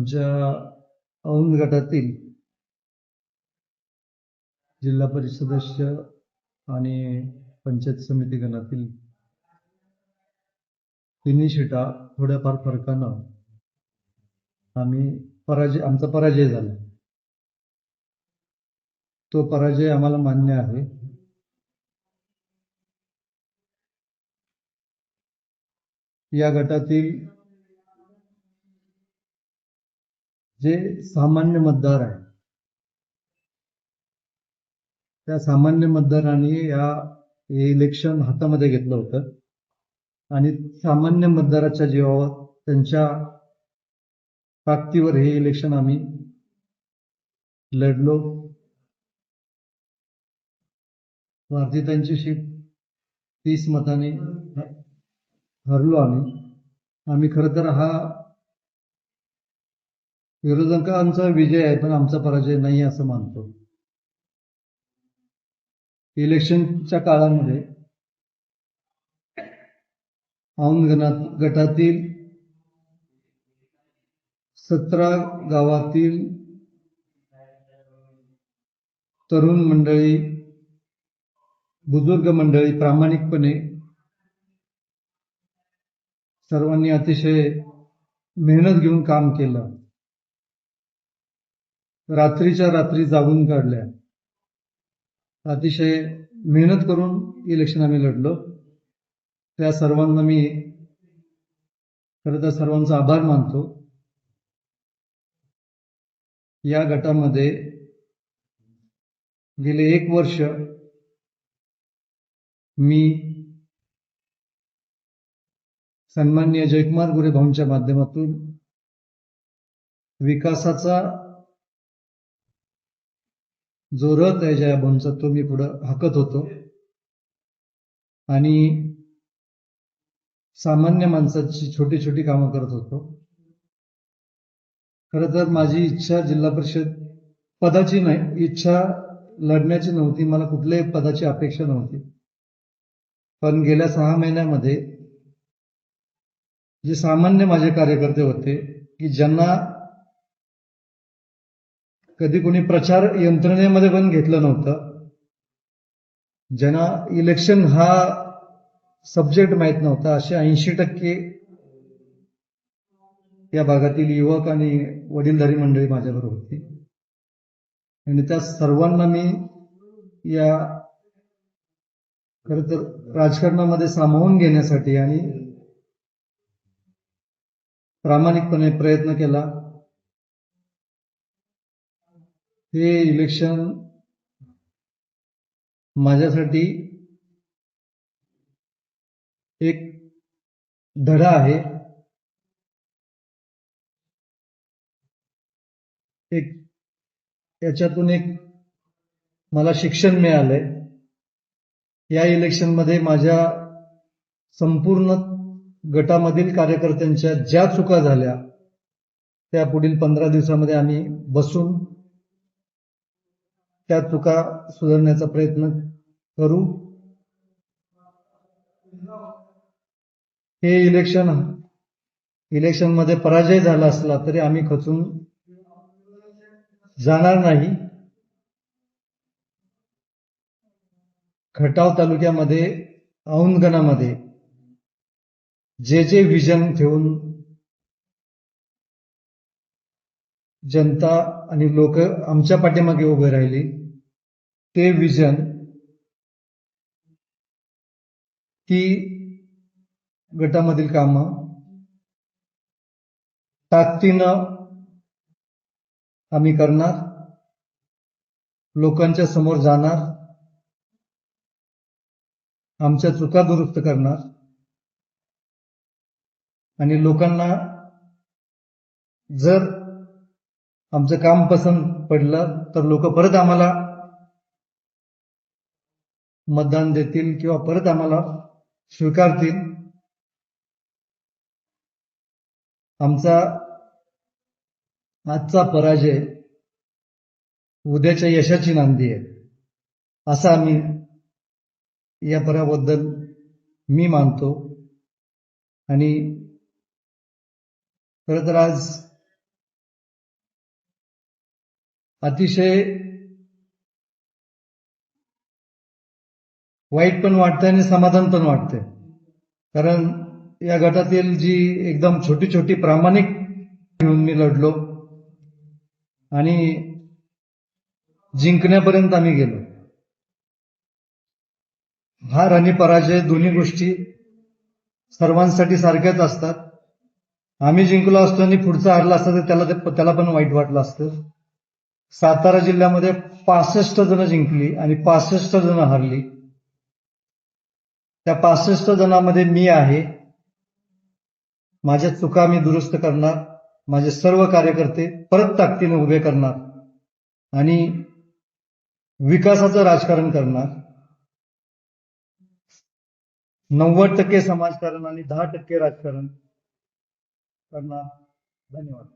आमच्या औंध गटातील जिल्हा परिषद सदस्य आणि पंचायत समिती गणातील तिन्ही सीटा थोड्याफार फरकानं आमचा पराजय झाला. तो पराजय आम्हाला मान्य आहे. या गटातील जे सामान्य मतदार आहे त्या सामान्य मतदारांनी या इलेक्शन हातामध्ये घेतलं होतं आणि सामान्य मतदाराच्या जीवावर त्यांच्या ताकदीवर हे इलेक्शन आम्ही लढलो. भारतीयांची सीट 30 मतांनी हरलो आम्ही खरं तर हा विरोधकांचा विजय आहे, पण आमचा पराजय नाही असं मानतो. इलेक्शनच्या काळामध्ये औंध गटातील 17 गावातील तरुण मंडळी, बुजुर्ग मंडळी प्रामाणिकपणे सर्वांनी अतिशय मेहनत घेऊन काम केलं. रात्रीच्या रात्री जागून काढल्या. अतिशय मेहनत करून इलेक्शन आम्ही लढलो. त्या सर्वांना मी खरं तर सर्वांचा आभार मानतो. या गटामध्ये गेले 1 वर्ष मी सन्माननीय जयकुमार गोरे भाऊंच्या माध्यमातून विकासाचा जो रथ आहे जया भाऊंचा तो मी पुढे हाकत होतो आणि सामान्य माणसाची छोटी छोटी कामं करत होतो. खरं तर माझी इच्छा जिल्हा परिषद पदाची नाही, इच्छा लढण्याची नव्हती. मला कुठल्याही पदाची अपेक्षा नव्हती. पण गेल्या 6 महिन्यामध्ये जे सामान्य माझे कार्यकर्ते होते की ज्यांना कधी कोणी प्रचार यंत्रणेमध्ये पण घेतलं नव्हतं, ज्यांना इलेक्शन हा सब्जेक्ट माहित नव्हता, असे 80% या भागातील युवक आणि वडीलधारी मंडळी माझ्याबरोबर होती आणि त्या सर्वांना मी या खरं तर राजकारणामध्ये सामावून घेण्यासाठी आणि प्रामाणिकपणे प्रयत्न केला. हे इलेक्शन माझ्यासाठी एक धडा आहे, याच्यातून एक मला शिक्षण मिळालंय. या इलेक्शनमध्ये माझ्या संपूर्ण गटामधील कार्यकर्त्यांच्या ज्या चुका झाल्या त्या पुढील 15 दिवसामध्ये आम्ही बसून त्या चुका सुधारण्याचा प्रयत्न करू. हे इलेक्शनमध्ये पराजय झाला असला तरी आम्ही खचून जाणार नाही. खटाव तालुक्यामध्ये औंध गणामध्ये जे विजन ठेवून जनता आणि लोक आमच्या पाठीमागे उभे राहिली, ते विजन, ती गटामधील कामं ताकदीनं आम्ही करणार, लोकांच्या समोर जाणार, आमच्या चुका दुरुस्त करणार आणि लोकांना जर आमचं काम पसंत पडलं तर लोक परत आम्हाला मतदान देतील किंवा परत आम्हाला स्वीकारतील. आमचा आजचा पराजय उद्याच्या यशाची नांदी आहे असं आम्ही या पराबद्दल मी मानतो. आणि खरं तर आज अतिशय वाईट पण वाटतंय आणि समाधान पण वाटतंय. कारण या गटातील जी एकदम छोटी छोटी प्रामाणिक घेऊन मी लढलो आणि जिंकण्यापर्यंत आम्ही गेलो. हार आणि पराजय दोन्ही गोष्टी सर्वांसाठी सारख्याच असतात. आम्ही जिंकलो असतो आणि पुढचा हारला असता तर त्याला पण वाईट वाटलं असतं. सातारा जिल्ह्यामध्ये 65 जण जिंकली आणि 65 जण हारली. त्या 65 जणांमध्ये मी आहे. माझ्या चुका मी दुरुस्त करणार, माझे सर्व कार्यकर्ते परत ताकदीने उभे करणार आणि विकासाचं राजकारण करणार. 90% समाजकारण आणि 10% राजकारण करणार. धन्यवाद.